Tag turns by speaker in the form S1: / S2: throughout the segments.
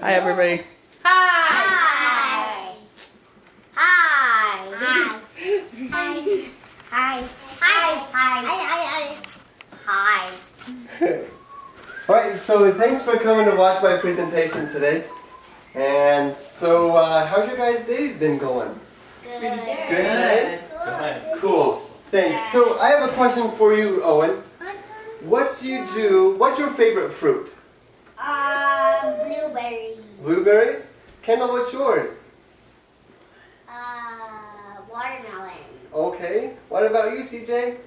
S1: Hi, everybody.
S2: Hi. Hi. Hi. Hi. Hi. Hi. Hi. Hi. Hi.
S3: Alright, so thanks for coming to watch my presentation today. And so, how's your guys' day been going?
S2: Good.
S3: Good today? Cool. Thanks. So, I have a question for you, Owen. What do you do? What's your favorite fruit?
S2: Blueberries.
S3: Blueberries? Kendall, what's yours?
S2: Watermelon.
S3: Okay. What about you, CJ?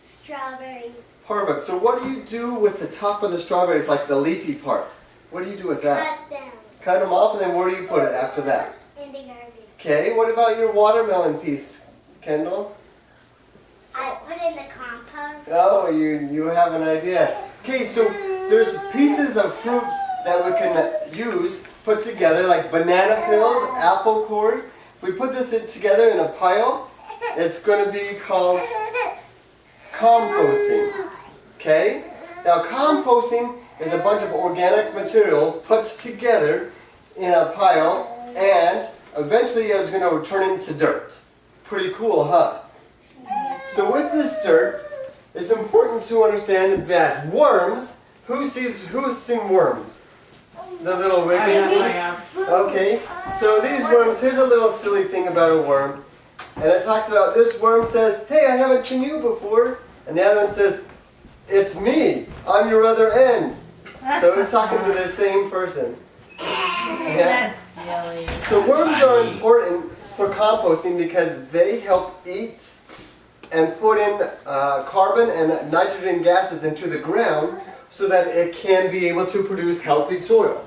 S2: Strawberries.
S3: Perfect. So, what do you do with the top of the strawberries, like the leafy part? What do you do with that?
S2: Cut them
S3: Cut them off, and then where do you put it after that?
S2: in the garbage.
S3: Okay. What about your watermelon piece, Kendall?
S2: I put it in the compost.
S3: Oh, you have an idea. Okay, so there's pieces of fruits that we can use, put together, like banana peels, apple cores. If we put this together in a pile, it's going to be called composting. Okay? Now, composting is a bunch of organic material put together in a pile, and eventually it's going to turn into dirt. Pretty cool, huh? So with this dirt, it's important to understand that worms, who's seen worms? The little wiggling things? Okay, so these worms, here's a little silly thing about a worm. And it talks about this worm says, hey, I haven't seen you before. And the other one says, it's me, I'm your other end. So it's talking to the same person. Yeah.
S1: That's silly.
S3: So worms are important for composting because they help eat and put in carbon and nitrogen gases into the ground so that it can be able to produce healthy soil.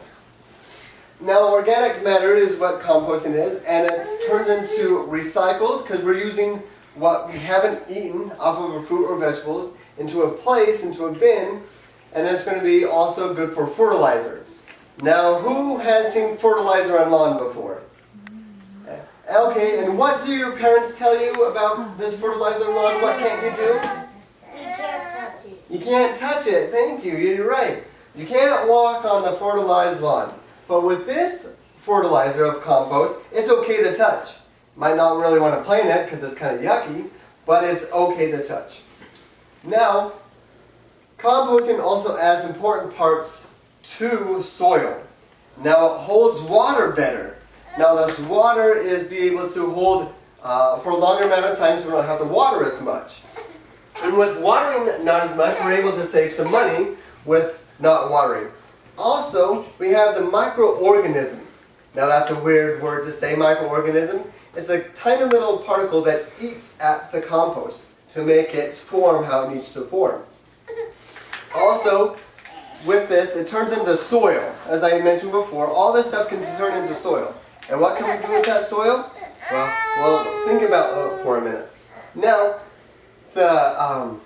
S3: Now, organic matter is what composting is, and it turns into recycled because we're using what we haven't eaten off of a fruit or vegetables into a place, into a bin, and it's going to be also good for fertilizer. Now, who has seen fertilizer on lawn before? Okay, and what do your parents tell you about this fertilizer lawn? What can't you do?
S2: You can't touch it.
S3: You can't touch it. Thank you. You're right. You can't walk on the fertilized lawn. But with this fertilizer of compost, it's okay to touch. Might not really want to play in it because it's kind of yucky, but it's okay to touch. Now, composting also adds important parts to soil. Now, it holds water better. Now this water is be able to hold for a longer amount of time so we don't have to water as much. And with watering not as much, we're able to save some money with not watering. Also, we have the microorganisms. Now that's a weird word to say, microorganism. It's a tiny little particle that eats at the compost to make it form how it needs to form. Also, with this, it turns into soil. As I mentioned before, all this stuff can turn into soil. And what can we do with that soil? Well, think about it for a minute. Now, the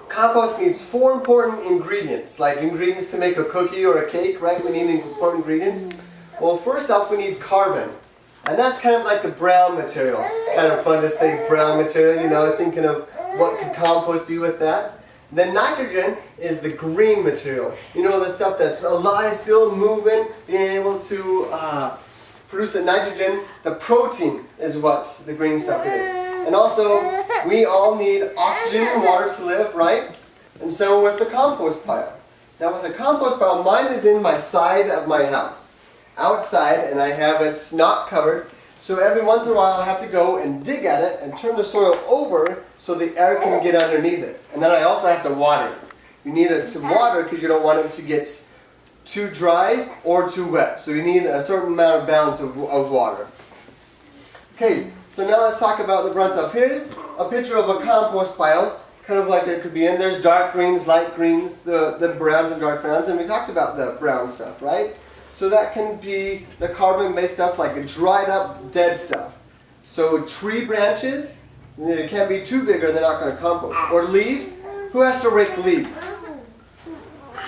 S3: compost needs 4 important ingredients, like ingredients to make a cookie or a cake, right? We need important ingredients. Well, first off, we need carbon. And that's kind of like the brown material. It's kind of fun to say brown material, you know, thinking of what could compost be with that. Then nitrogen is the green material. You know, the stuff that's alive, still moving, being able to produce the nitrogen. The protein is what the green stuff is. And also, we all need oxygen and water to live, right? And so with the compost pile. Now with the compost pile, mine is in my side of my house. Outside, and I have it not covered. So every once in a while I have to go and dig at it and turn the soil over so the air can get underneath it. And then I also have to water it. You need it to water because you don't want it to get too dry or too wet. So you need a certain amount of balance of water. Okay, so now let's talk about the brown stuff. Here's a picture of a compost pile, kind of like it could be in. There's dark greens, light greens, the browns and dark browns, and we talked about the brown stuff, right? So that can be the carbon-based stuff, like the dried up, dead stuff. So tree branches, it can't be too big or they're not going to compost. Or leaves, who has to rake leaves?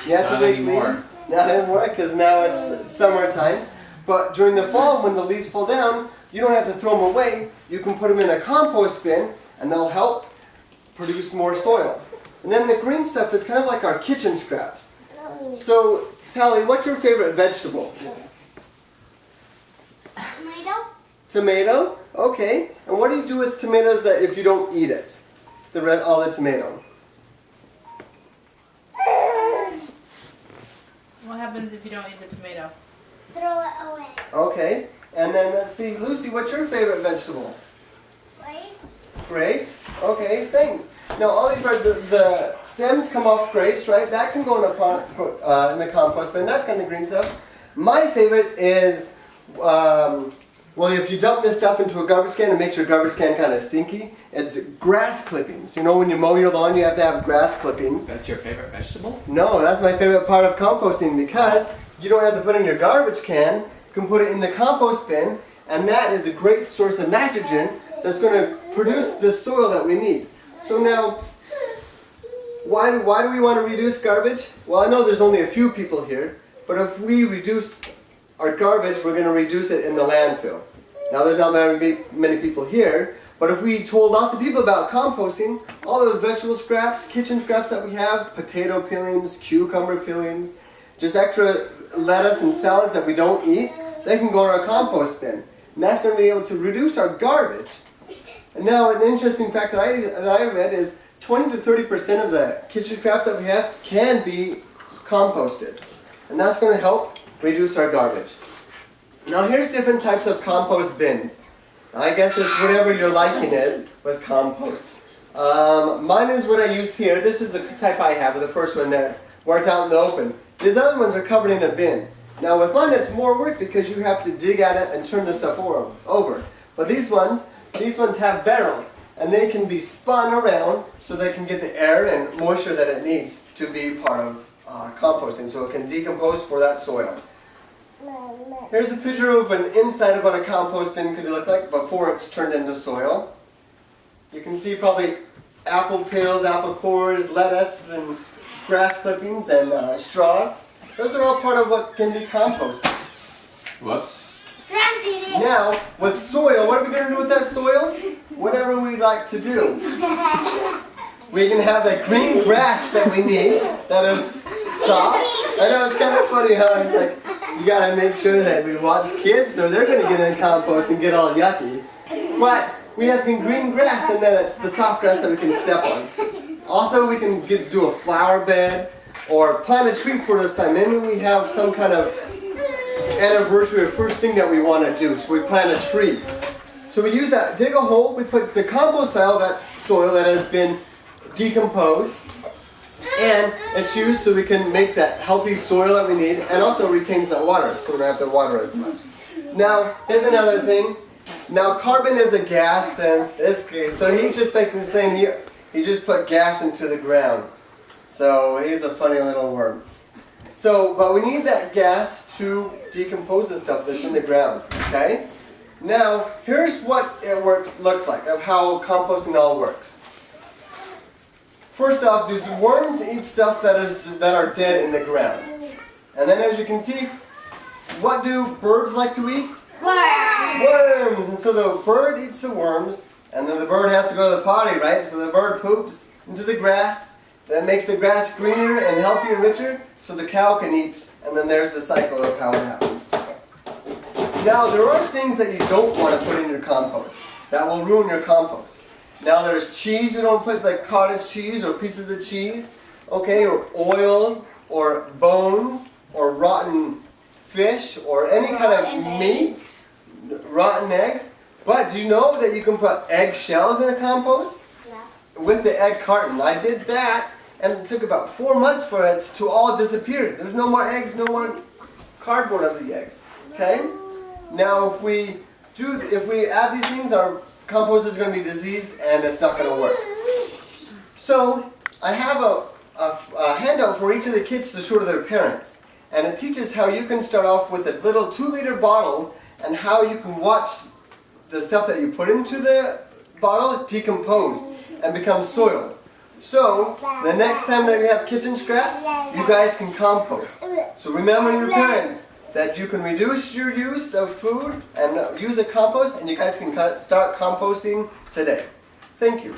S3: You have to rake leaves? Not anymore, because now it's summertime. But during the fall, when the leaves fall down, you don't have to throw them away. You can put them in a compost bin, and they'll help produce more soil. And then the green stuff is kind of like our kitchen scraps. So, Tally, what's your favorite vegetable?
S2: Tomato?
S3: Tomato? Okay. And what do you do with tomatoes that if you don't eat it? All the tomato.
S1: What happens if you don't eat the tomato?
S2: Throw it away.
S3: Okay. And then let's see, Lucy, what's your favorite vegetable?
S2: Right?
S3: Grapes? Okay, thanks. Now all these the stems come off grapes, right? That can go in the compost bin. That's kind of green stuff. My favorite is, well, if you dump this stuff into a garbage can, it makes your garbage can kind of stinky. It's grass clippings. You know, when you mow your lawn, you have to have grass clippings.
S4: That's your favorite vegetable?
S3: No, that's my favorite part of composting because you don't have to put it in your garbage can. You can put it in the compost bin, and that is a great source of nitrogen that's going to produce the soil that we need. So now, why do we want to reduce garbage? Well, I know there's only a few people here, but if we reduce our garbage, we're going to reduce it in the landfill. Now, there's not very many people here, but if we told lots of people about composting, all those vegetable scraps, kitchen scraps that we have, potato peelings, cucumber peelings, just extra lettuce and salads that we don't eat, they can go in our compost bin. And that's going to be able to reduce our garbage. And now, an interesting fact that I read is 20 to 30% of the kitchen scrap that we have can be composted. And that's going to help reduce our garbage. Now, here's different types of compost bins. I guess it's whatever your liking is with compost. Mine is what I use here. This is the type I have, the first one there, where it's out in the open. The other ones are covered in a bin. Now, with mine, it's more work because you have to dig at it and turn the stuff over. But these ones have barrels, and they can be spun around so they can get the air and moisture that it needs to be part of composting, so it can decompose for that soil. Here's a picture of an inside of what a compost bin could look like before it's turned into soil. You can see probably apple peels, apple cores, lettuce, and grass clippings, and straws. Those are all part of what can be composted.
S4: Whoops.
S3: Now, with soil, what are we going to do with that soil? Whatever we'd like to do. We can have the green grass that we need, that is soft. I know it's kind of funny how it's like, you got to make sure that we watch kids or they're going to get in compost and get all yucky. But we have green grass, and then it's the soft grass that we can step on. Also, we can do a flower bed or plant a tree for this time. Maybe we have some kind of anniversary or first thing that we want to do, so we plant a tree. So we use that, dig a hole, we put the compost soil that has been decomposed, and it's used so we can make that healthy soil that we need, and also retains that water, so we don't have to water as much. Now, here's another thing. Now, carbon is a gas in this case, so he's just making saying he just put gas into the ground. So he's a funny little worm. So, but we need that gas to decompose the stuff that's in the ground, okay? Now, here's what it looks like, of how composting all works. First off, these worms eat stuff that are dead in the ground. And then as you can see, what do birds like to eat? Worms! And so the bird eats the worms, and then the bird has to go to the potty, right? So the bird poops into the grass. That makes the grass greener and healthier and richer, so the cow can eat, and then there's the cycle of how it happens. Now, there are things that you don't want to put in your compost that will ruin your compost. Now, there's cheese we don't put, like cottage cheese or pieces of cheese, okay, or oils, or bones, or rotten fish, or any kind of meat, rotten eggs. But do you know that you can put egg shells in a compost? With the egg carton. I did that, and it took about 4 months for it to all disappear. There's no more eggs, no more cardboard of the eggs. Okay? Now, if we add these things, our compost is going to be diseased, and it's not going to work. So, I have a handout for each of the kids to show to their parents, and it teaches how you can start off with a little 2-liter bottle, and how you can watch the stuff that you put into the bottle decompose and become soil. So, the next time that we have kitchen scraps, you guys can compost. So remember your parents that you can reduce your use of food and use a compost, and you guys can start composting today. Thank you.